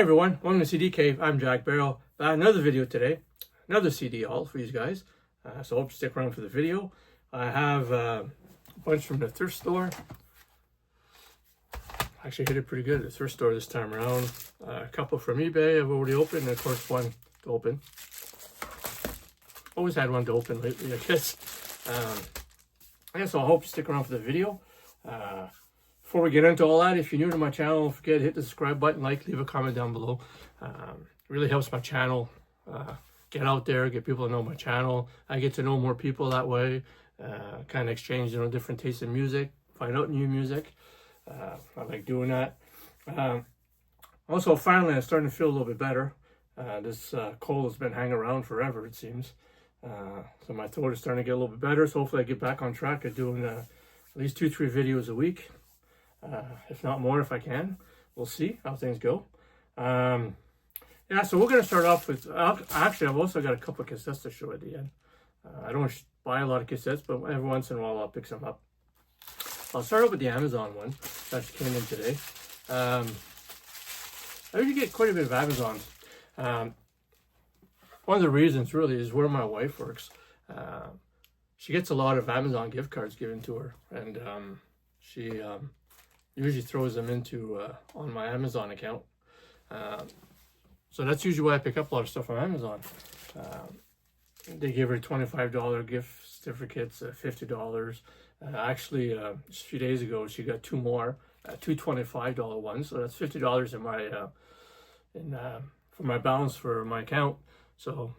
everyone, welcome to CD Cave. I'm Jack Barrel. Another video today, another CD haul for you guys. So I hope you stick around for the video. I have a bunch from the thrift store. Actually hit it pretty good at the thrift store this time around. A couple from eBay I've already opened, and of course one to open. Always had one to open lately, I guess. So I hope you stick around for the video. Before we get into all that, if you're new to my channel, don't forget to hit the subscribe button, leave a comment down below. It really helps my channel get out there, get people to know my channel. I get to know more people that way, kind of exchange different tastes in music, find out new music. I like doing that. Also, finally, I'm starting to feel a little bit better. This cold has been hanging around forever, it seems. So my throat is starting to get a little bit better, so hopefully I get back on track of doing at least 2-3 videos a week. If not more, if I can. We'll see how things go. So we're going to start off with, actually I've also got a couple of cassettes to show at the end. I don't buy a lot of cassettes, but every once in a while I'll pick some up. I'll start off with the Amazon one that came in today. I usually get quite a bit of Amazon. One of the reasons really is where my wife works. She gets a lot of Amazon gift cards given to her, and she usually throws them into on my Amazon account. So that's usually why I pick up a lot of stuff on Amazon. They give her $25 gift certificates, $50. Actually, just a few days ago, she got two more, two $25 ones. So that's $50 in my for my balance for my account. So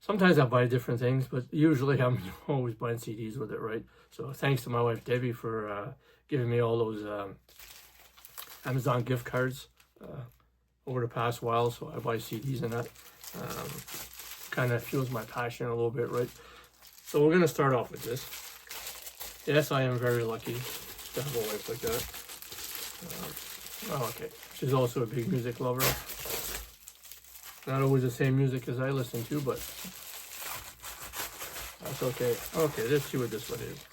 sometimes I buy different things, but usually I'm always buying CDs with it, right? So thanks to my wife Debbie for giving me all those Amazon gift cards over the past while. So I buy CDs and that kind of fuels my passion a little bit, right? So we're gonna start off with this. Yes, I am very lucky to have a wife like that. Okay, she's also a big music lover. Not always the same music as I listen to, but that's okay. Okay, let's see what this one is.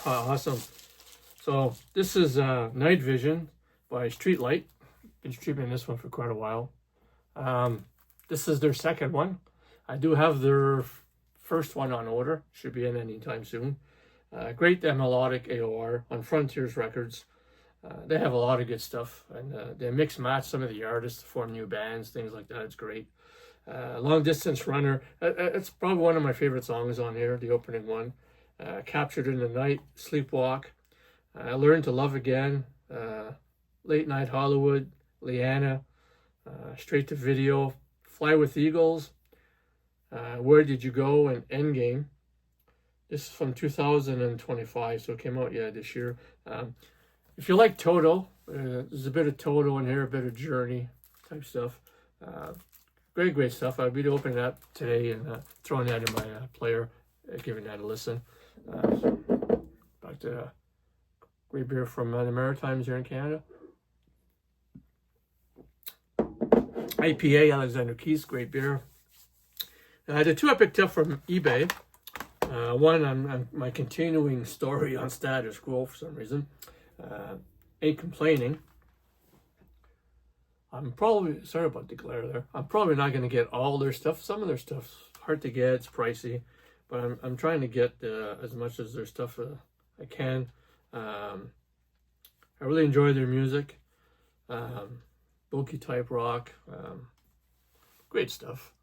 Awesome. So this is Night Vision by Streetlight. Been streaming this one for quite a while. This is their second one. I do have their first one on order. Should be in anytime soon. Great melodic AOR on Frontiers Records. They have a lot of good stuff, and they mix match some of the artists to form new bands, things like that. It's great. Long Distance Runner. It's probably one of my favorite songs on here, the opening one. Captured in the Night, Sleepwalk. Learn to Love Again. Late Night Hollywood, Leanna. Straight to Video. Fly with Eagles. Where Did You Go? And Endgame. This is from 2025, so it came out this year. If you like Toto, there's a bit of Toto in here, a bit of Journey type stuff. Great stuff. I'll be opening that today and throwing that in my player, giving that a listen. Back to great beer from the Maritimes here in Canada. IPA, Alexander Keith's, great beer. The two I picked up from eBay. One, on my continuing story on Status Quo for some reason. Ain't Complaining. I'm probably, sorry about the glare there. I'm probably not going to get all their stuff. Some of their stuff's hard to get, it's pricey. But I'm trying to get as much as their stuff I can. I really enjoy their music. Bulky type rock. Great stuff.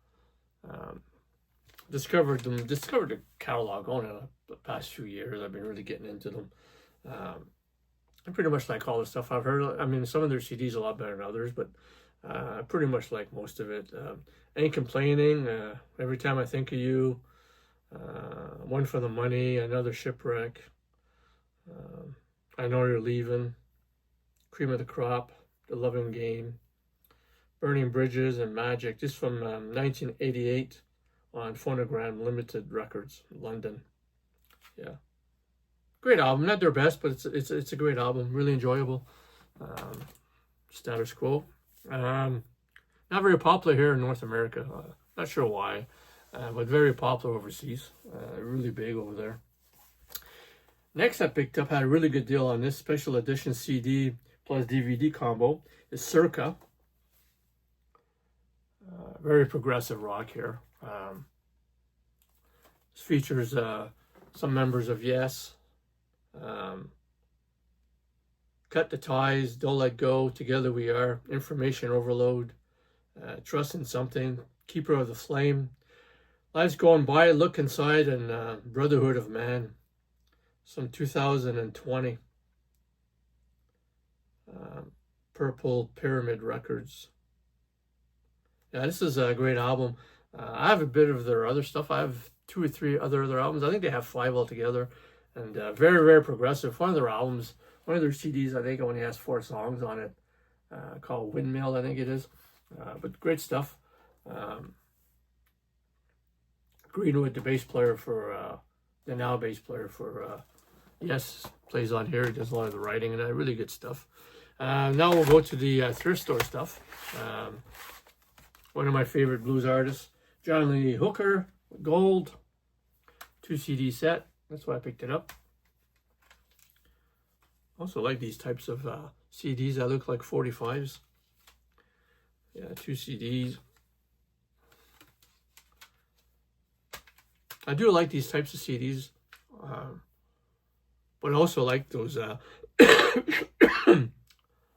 Discovered the catalog only in the past few years. I've been really getting into them. I pretty much like all the stuff I've heard. I mean, some of their CDs are a lot better than others, but I pretty much like most of it. Ain't Complaining. Every Time I Think of You. One for the Money. Another Shipwreck. I Know You're Leaving. Cream of the Crop. The Loving Game. Burning Bridges and Magic. This from 1988 on Phonogram Limited Records, London. Yeah. Great album. Not their best, but it's a great album. Really enjoyable. Status Quo. Not very popular here in North America. Not sure why, but very popular overseas. Really big over there. Next I picked up, had a really good deal on this special edition CD plus DVD combo is Circa. Very progressive rock here. This features some members of Yes, Cut the Ties, Don't Let Go, Together We Are, Information Overload, Trust in Something, Keeper of the Flame, Life's Going By, Look Inside, and Brotherhood of Man. Some 2020. Purple Pyramid Records. Yeah, this is a great album. I have a bit of their other stuff. I have 2 or 3 other albums. I think they have 5 altogether. And very, very progressive. One of their albums, one of their CDs, I think only has 4 songs on it. Called Windmill, I think it is. But great stuff. Greenwood, the bass player for, the now bass player for Yes, plays on here. He does a lot of the writing and really good stuff. Now we'll go to the thrift store stuff. One of my favorite blues artists, John Lee Hooker, Gold, 2 CD set. That's why I picked it up. Also like these types of CDs that look like 45s. Yeah, 2 CDs. I do like these types of CDs, but I also like those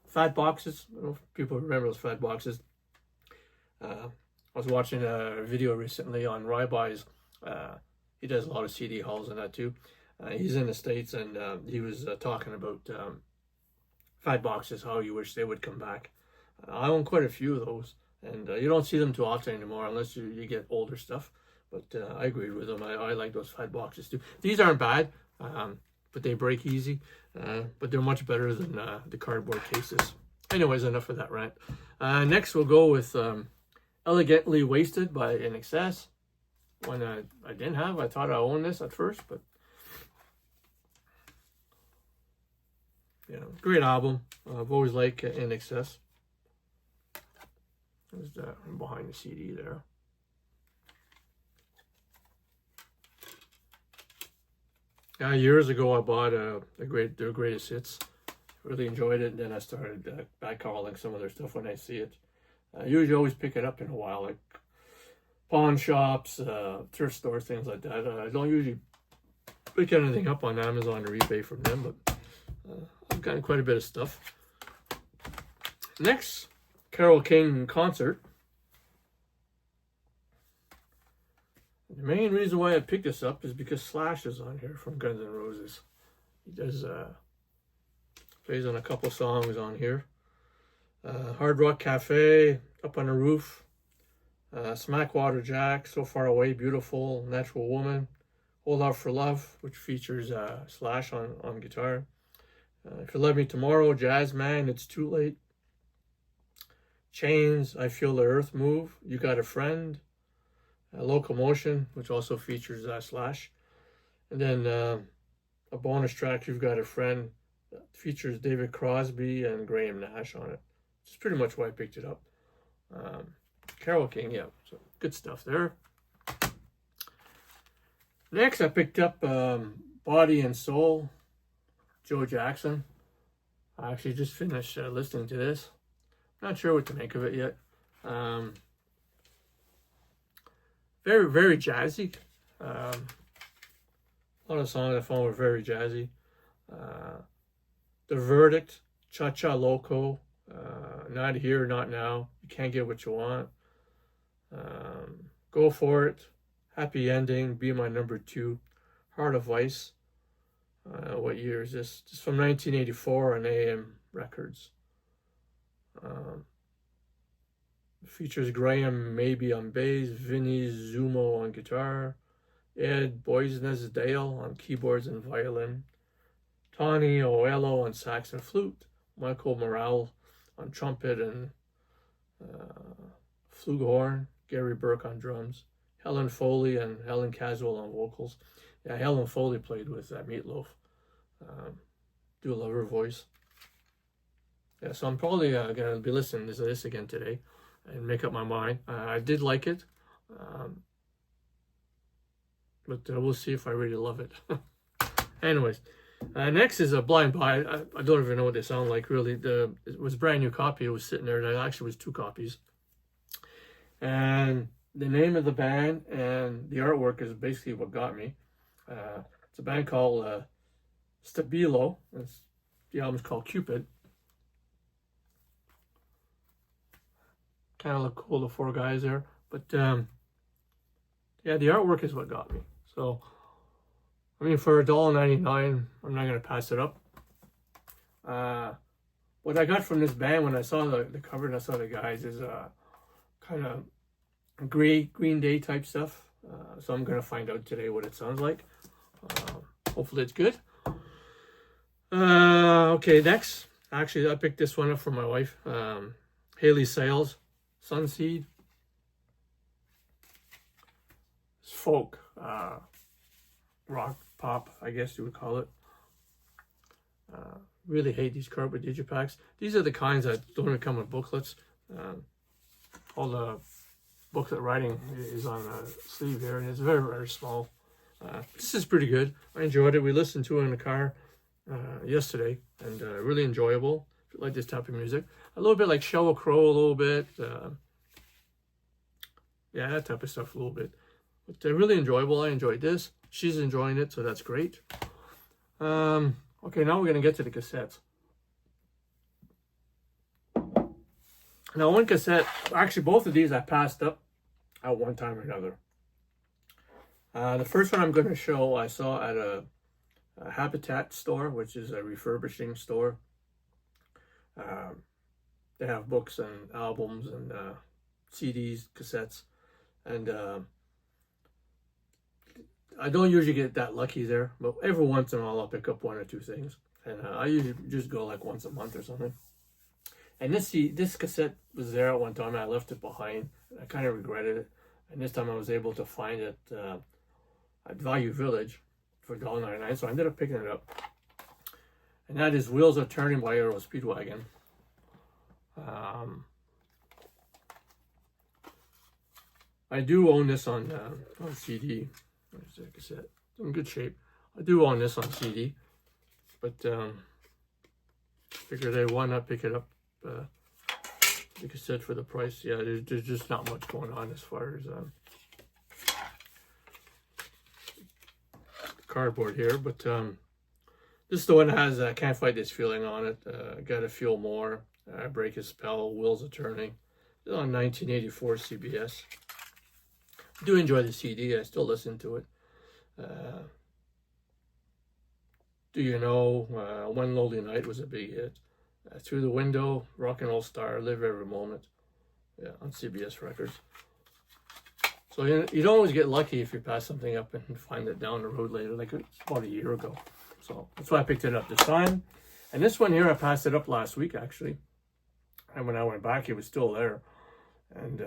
fat boxes. I don't know if people remember those fat boxes. I was watching a video recently on Ryby's. He does a lot of CD hauls and that too. He's in the States, and he was talking about fat boxes, how you wish they would come back. I own quite a few of those, and you don't see them too often anymore unless you get older stuff. But I agreed with him. I like those fat boxes too. These aren't bad, but they break easy. But they're much better than the cardboard cases. Anyways, enough of that rant. Next, we'll go with Elegantly Wasted by INXS. One I didn't have. I thought I owned this at first, but yeah, great album. I've always liked INXS. There's that behind the CD there. Years ago, I bought their greatest hits. Really enjoyed it, and then I started backhauling some of their stuff when I see it. I usually always pick it up in a while, like pawn shops, thrift stores, things like that. I don't usually pick anything up on Amazon or eBay from them, but I've gotten quite a bit of stuff. Next, Carole King concert. The main reason why I picked this up is because Slash is on here from Guns N' Roses. He does plays on a couple songs on here. Hard Rock Cafe, Up on the Roof, Smackwater Jack, So Far Away, Beautiful, Natural Woman, Hold Out for Love, which features Slash on guitar. If You Love Me Tomorrow, Jazz Man, It's Too Late, Chains, I Feel the Earth Move, You Got a Friend, Locomotion, which also features Slash. And then a bonus track, You've Got a Friend, features David Crosby and Graham Nash on it. It's pretty much why I picked it up. Carole King, yeah, so good stuff there. Next, I picked up Body and Soul, Joe Jackson. I actually just finished listening to this. Not sure what to make of it yet. Very, very jazzy. A lot of songs I found were very jazzy. The Verdict, Cha Cha Loco, Not Here, Not Now, You Can't Get What You Want, Go For It, Happy Ending, Be My Number 2, Heart of Ice. What year is this? It's from 1984 on AM Records. Features Graham Maybe on bass, Vinny Zumo on guitar, Ed Boisnesdale on keyboards and violin, Tony Oello on sax and flute, Michael Morale on trumpet and flugelhorn, Gary Burke on drums, Helen Foley and Helen Caswell on vocals. Yeah, Helen Foley played with Meatloaf. Do love her voice. Yeah, so I'm probably going to be listening to this again today and make up my mind. I did like it, but we'll see if I really love it. Anyways, Next is a blind buy. I don't even know what they sound like really. It was a brand new copy. It was sitting there. It actually was 2 copies. And the name of the band and the artwork is basically what got me. It's a band called Stabilo. The album's called Cupid. Kind of look cool, the 4 guys there. But yeah, the artwork is what got me. So, I mean, for $1.99, I'm not going to pass it up. What I got from this band when I saw the cover and I saw the guys is kind of Green Day type stuff. So I'm going to find out today what it sounds like. Hopefully it's good. Okay, next. Actually, I picked this one up for my wife. Haley Sales, Sunseed Folk. Rock, pop, I guess you would call it. Really hate these cardboard digipacks. These are the kinds that don't even come with booklets. All the booklet writing is on the sleeve here, and it's very, very small. This is pretty good. I enjoyed it. We listened to it in the car yesterday, and really enjoyable. If you like this type of music, a little bit like Sheryl Crow, a little bit. Yeah, that type of stuff a little bit. But really enjoyable. I enjoyed this. She's enjoying it, so that's great. Okay, now we're going to get to the cassettes. Now, one cassette, actually both of these I passed up at one time or another. The first one I'm going to show I saw at a Habitat store, which is a refurbishing store. They have books and albums and CDs, cassettes, and I don't usually get that lucky there, but every once in a while I'll pick up 1 or 2 things, and I usually just go like once a month or something. And this cassette was there at one time, and I left it behind. I kind of regretted it, and this time I was able to find it at Value Village for $1.99, so I ended up picking it up. And that is Wheels Are Turning by Aero Speedwagon. I do own this on CD. There's the cassette. It's in good shape. I do own this on CD, but figured why not pick it up, the cassette for the price. Yeah, there's just not much going on as far as cardboard here, but this is the one that has Can't Fight This Feeling on it. Gotta Feel More, Break a Spell, Wheels Are Turning. It's on 1984 CBS. I do enjoy the CD. I still listen to it. Do You Know? One Lonely Night was a big hit. Through the Window, Rock and Roll Star, Live Every Moment. Yeah, on CBS Records. So you don't always get lucky if you pass something up and find it down the road later, like about a year ago. So that's why I picked it up this time. And this one here, I passed it up last week, actually. And when I went back, it was still there. And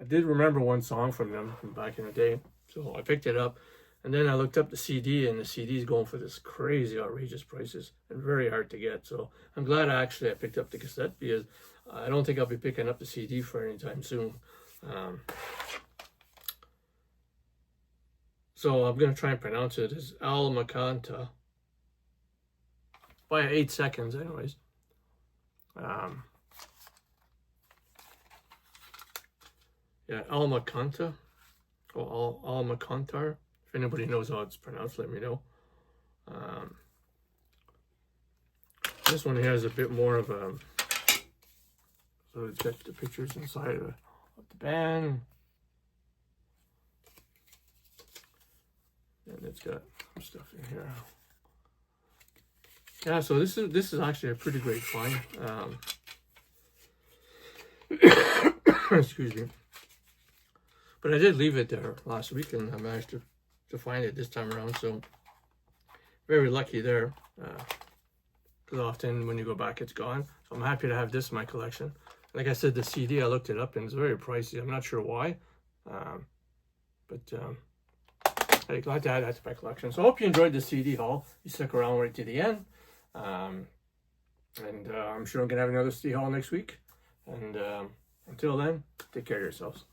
I did remember one song from them from back in the day. So I picked it up. And then I looked up the CD, and the CD is going for this crazy, outrageous prices and very hard to get. So I'm glad I picked up the cassette, because I don't think I'll be picking up the CD for any time soon. So I'm going to try and pronounce it as Alakanta. By 8 seconds, anyways. Yeah, Alakanta. Or Alakantar. If anybody knows how it's pronounced, let me know. This one has a bit more of a... So it's got the pictures inside of the band. And it's got some stuff in here. Yeah, so this is actually a pretty great find. Excuse me. But I did leave it there last week, and I managed to find it this time around. So very lucky there. Because often when you go back, it's gone. So I'm happy to have this in my collection. Like I said, the CD, I looked it up, and it's very pricey. I'm not sure why. I'm glad to add that to my collection. So I hope you enjoyed the CD haul. You stuck around right to the end. I'm sure I'm going to have another CD haul next week. And until then, take care of yourselves.